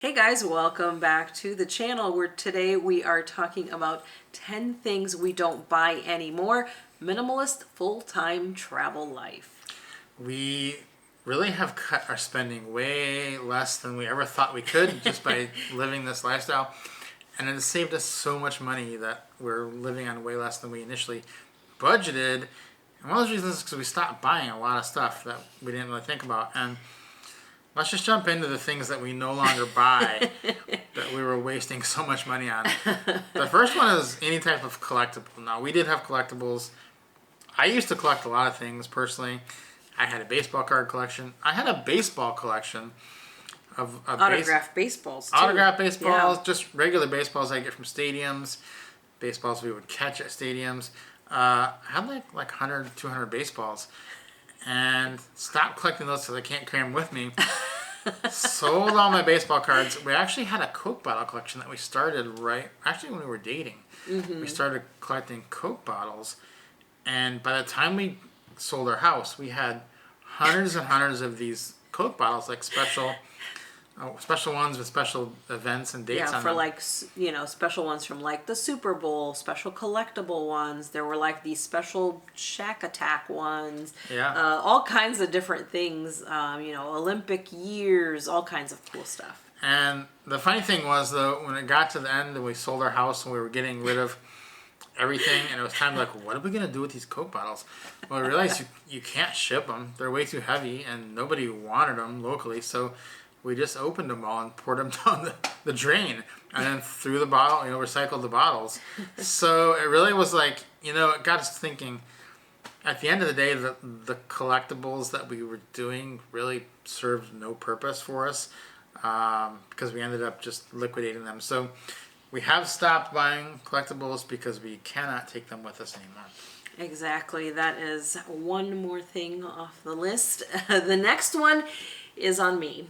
Hey guys, welcome back to the channel where today we are talking about 10 things we don't buy anymore. Minimalist full-time travel life. We really have cut our spending way less than we ever thought we could just by living this lifestyle. And it has saved us so much money that we're living on way less than we initially budgeted. And one of those reasons is because we stopped buying a lot of stuff that we didn't really think about. And let's just jump into the things that we no longer buy that we were wasting so much money on. The first one is any type of collectible. Now, we did have collectibles. I used to collect a lot of things personally. I had a baseball card collection. I had a baseball collection of Autographed baseballs too. autographed baseballs, Yeah. just regular baseballs I get from stadiums, baseballs we would catch at stadiums. I had like 100, 200 baseballs, and stopped collecting those because I can't carry them with me. Sold all my baseball cards. We actually had a Coke bottle collection that we started when we were dating. We started collecting Coke bottles, and by the time we sold our house, we had hundreds and hundreds of these Coke bottles, like special ones with special events and dates Yeah, on for them. special ones from like the Super Bowl, special collectible ones. There were like these special Shack Attack ones. Yeah. All kinds of different things. Olympic years, all kinds of cool stuff. And the funny thing was, though, when it got to the end and we sold our house and we were getting rid of everything, and it was time to what are we going to do with these Coke bottles? Well, I realized you can't ship them. They're way too heavy, and nobody wanted them locally, so we just opened them all and poured them down the drain, and then threw the bottle, recycled the bottles. So it really was it got us thinking. At the end of the day, the collectibles that we were doing really served no purpose for us, because we ended up just liquidating them. So we have stopped buying collectibles because we cannot take them with us anymore. Exactly. That is one more thing off the list. The next one is on me.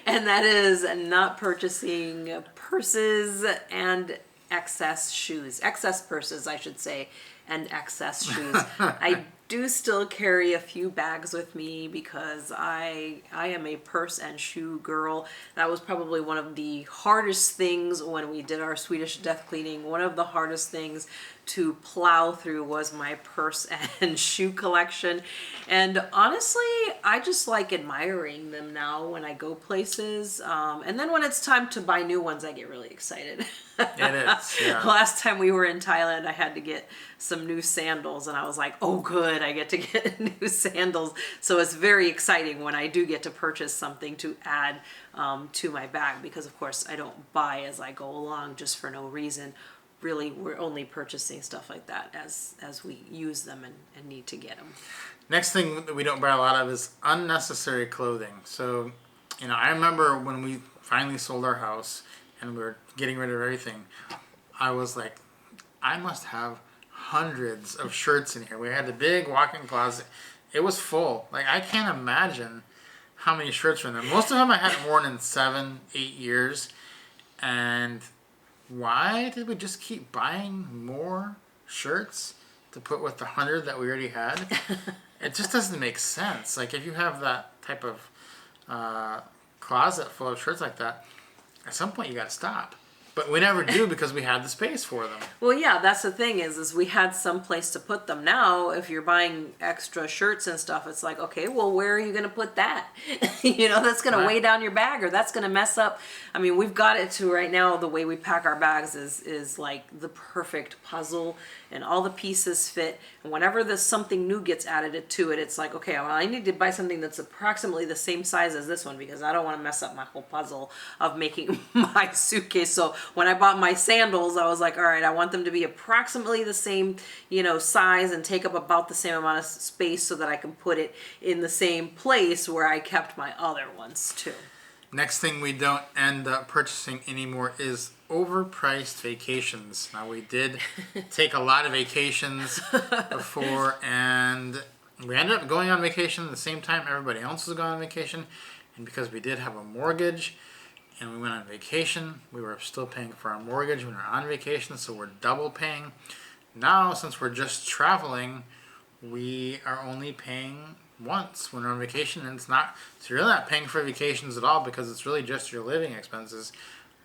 And that is not purchasing purses and excess shoes. Excess purses, I should say, and excess shoes. I do still carry a few bags with me because I am a purse and shoe girl. That was probably one of the hardest things when we did our Swedish death cleaning. One of the hardest things to plow through was my purse and shoe collection. And honestly, I just like admiring them now when I go places. And then when it's time to buy new ones, I get really excited. It is, yeah. Last time we were in Thailand, I had to get some new sandals, and I was like, oh good, I get to get new sandals. So it's very exciting when I do get to purchase something to add to my bag, because of course I don't buy as I go along just for no reason. Really, we're only purchasing stuff like that as we use them and need to get them. Next thing that we don't buy a lot of is unnecessary clothing. So, I remember when we finally sold our house and we were getting rid of everything, I was like, I must have hundreds of shirts in here. We had the big walk-in closet. It was full. I can't imagine how many shirts were in there. Most of them I hadn't worn in 7, 8 years. And why did we just keep buying more shirts to put with the 100 that we already had? It just doesn't make sense. If you have that type of closet full of shirts like that, at some point you got to stop. But we never do because we had the space for them. Well, yeah, that's the thing is we had some place to put them. Now, if you're buying extra shirts and stuff, it's like, okay, well, where are you going to put that? That's going to weigh down your bag, or that's going to mess up. I mean, we've got it to right now, the way we pack our bags is like the perfect puzzle, and all the pieces fit. And whenever there's something new gets added to it, it's like, okay, well, I need to buy something that's approximately the same size as this one because I don't want to mess up my whole puzzle of making my suitcase. So when I bought my sandals, I was like, all right, I want them to be approximately the same, size and take up about the same amount of space so that I can put it in the same place where I kept my other ones too. Next thing we don't end up purchasing anymore is overpriced vacations. Now, we did take a lot of vacations before, and we ended up going on vacation at the same time everybody else was going on vacation. And because we did have a mortgage and we went on vacation, we were still paying for our mortgage when we were on vacation, so we're double paying. Now, since we're just traveling, we are only paying once when we're on vacation, and it's not, so you're really not paying for vacations at all because it's really just your living expenses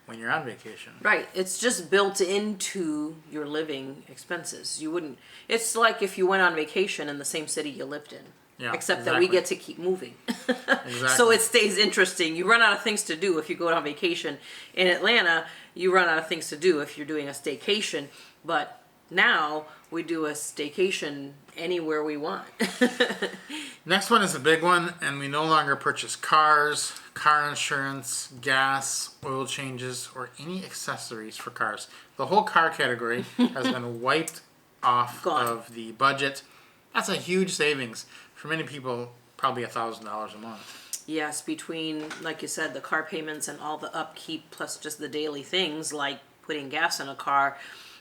when you're on vacation. Right. It's just built into your living expenses. You wouldn't, it's like if you went on vacation in the same city you lived in. Yeah, Except that we get to keep moving. Exactly. So it stays interesting. You run out of things to do if you go on vacation in Atlanta. You run out of things to do if you're doing a staycation. But now we do a staycation anywhere we want. Next one is a big one, and we no longer purchase cars, car insurance, gas, oil changes, or any accessories for cars. The whole car category has been wiped off Gone. of the budget. That's a huge savings. For many people, probably $1,000 a month. Yes, between, like you said, the car payments and all the upkeep, plus just the daily things like putting gas in a car,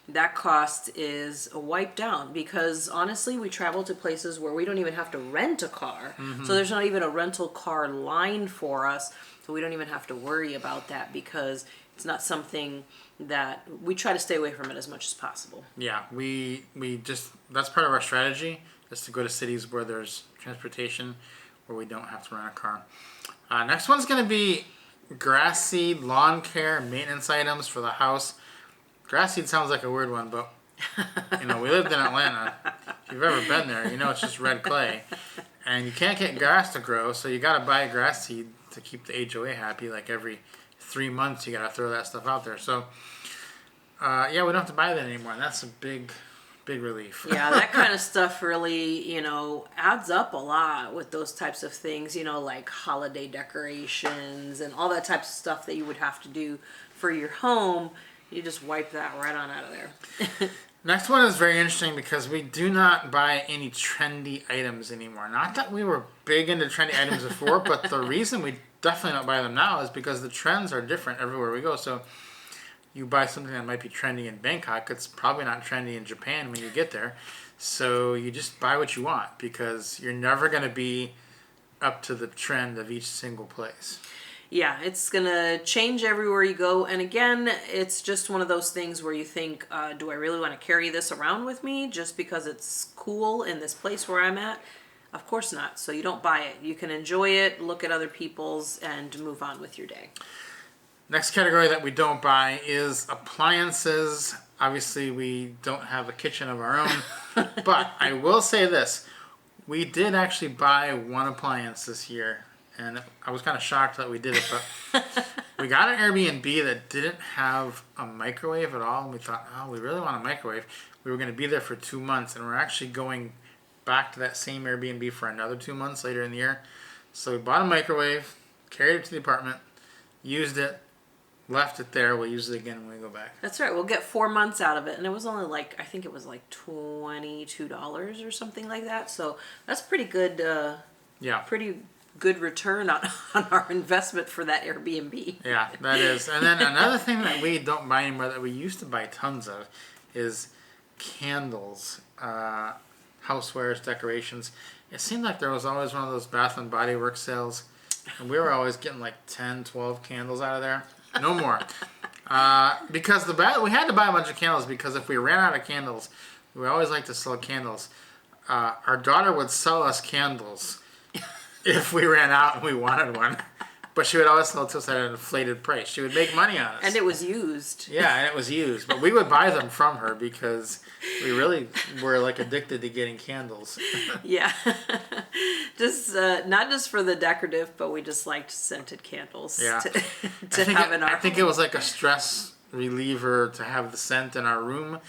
that cost is wiped out because honestly, we travel to places where we don't even have to rent a car. So there's not even a rental car line for us. So we don't even have to worry about that because it's not something that we try to stay away from it as much as possible. Yeah, we just, that's part of our strategy, is to go to cities where there's transportation, where we don't have to rent a car. Next one's going to be grass seed, lawn care, maintenance items for the house. Grass seed sounds like a weird one, but we lived in Atlanta. If you've ever been there, you know it's just red clay. And you can't get grass to grow, so you got to buy grass seed to keep the HOA happy. Like every 3 months, you got to throw that stuff out there. So, yeah, we don't have to buy that anymore, and that's a big relief. Yeah, that kind of stuff really, adds up a lot with those types of things, like holiday decorations and all that types of stuff that you would have to do for your home. You just wipe that right on out of there. Next one is very interesting because we do not buy any trendy items anymore. Not that we were big into trendy items before, but the reason we definitely don't buy them now is because the trends are different everywhere we go. So you buy something that might be trendy in Bangkok, it's probably not trendy in Japan when you get there. So you just buy what you want because you're never going to be up to the trend of each single place. Yeah, it's going to change everywhere you go. And again, it's just one of those things where you think, do I really want to carry this around with me just because it's cool in this place where I'm at? Of course not. So you don't buy it. You can enjoy it, look at other people's, and move on with your day. Next category that we don't buy is appliances. Obviously, we don't have a kitchen of our own. But I will say this. We did actually buy one appliance this year. And I was kind of shocked that we did it, but we got an Airbnb that didn't have a microwave at all. And we thought, oh, we really want a microwave. We were going to be there for 2 months, and we're actually going back to that same Airbnb for another 2 months later in the year. So we bought a microwave, carried it to the apartment, used it, left it there. We'll use it again when we go back. That's right. We'll get 4 months out of it. And it was only I think it was like $22 or something like that. So that's pretty good. Yeah. Pretty good return on our investment for that Airbnb. Yeah, that is. And then another thing that we don't buy anymore that we used to buy tons of is candles, housewares, decorations. It seemed like there was always one of those Bath and Body Works sales, and we were always getting like 10, 12 candles out of there. No more. Because we had to buy a bunch of candles because if we ran out of candles, we always like to sell candles. Our daughter would sell us candles if we ran out and we wanted one. But she would always sell it to us at an inflated price. She would make money on us. And it was used. Yeah, and it was used. But we would buy them from her because we really were like addicted to getting candles. Yeah. Just not just for the decorative, but we just liked scented candles Yeah. to have in our I think home. it was like a stress reliever to have the scent in our room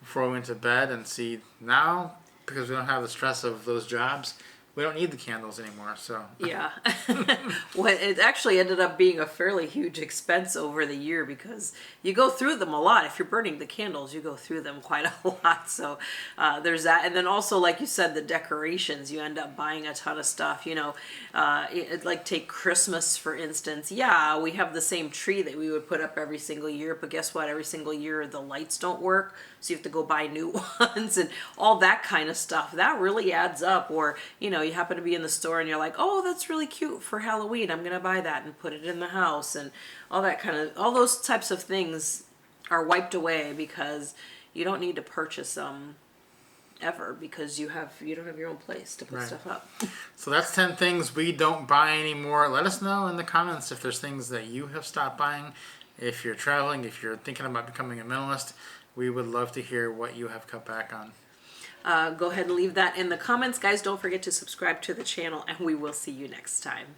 before we went to bed. And see, now, because we don't have the stress of those jobs, we don't need the candles anymore, so. Yeah. Well, it actually ended up being a fairly huge expense over the year because you go through them a lot. If you're burning the candles, you go through them quite a lot. So there's that. And then also, like you said, the decorations, you end up buying a ton of stuff. Like take Christmas, for instance. Yeah, we have the same tree that we would put up every single year. But guess what? Every single year, the lights don't work. So you have to go buy new ones and all that kind of stuff. That really adds up. Or, you happen to be in the store and you're like, oh, that's really cute for Halloween. I'm going to buy that and put it in the house. And all those types of things are wiped away because you don't need to purchase them ever because you don't have your own place to put Right. stuff up. So that's 10 things we don't buy anymore. Let us know in the comments if there's things that you have stopped buying. If you're traveling, if you're thinking about becoming a minimalist, we would love to hear what you have cut back on. Go ahead and leave that in the comments. Guys, don't forget to subscribe to the channel, and we will see you next time.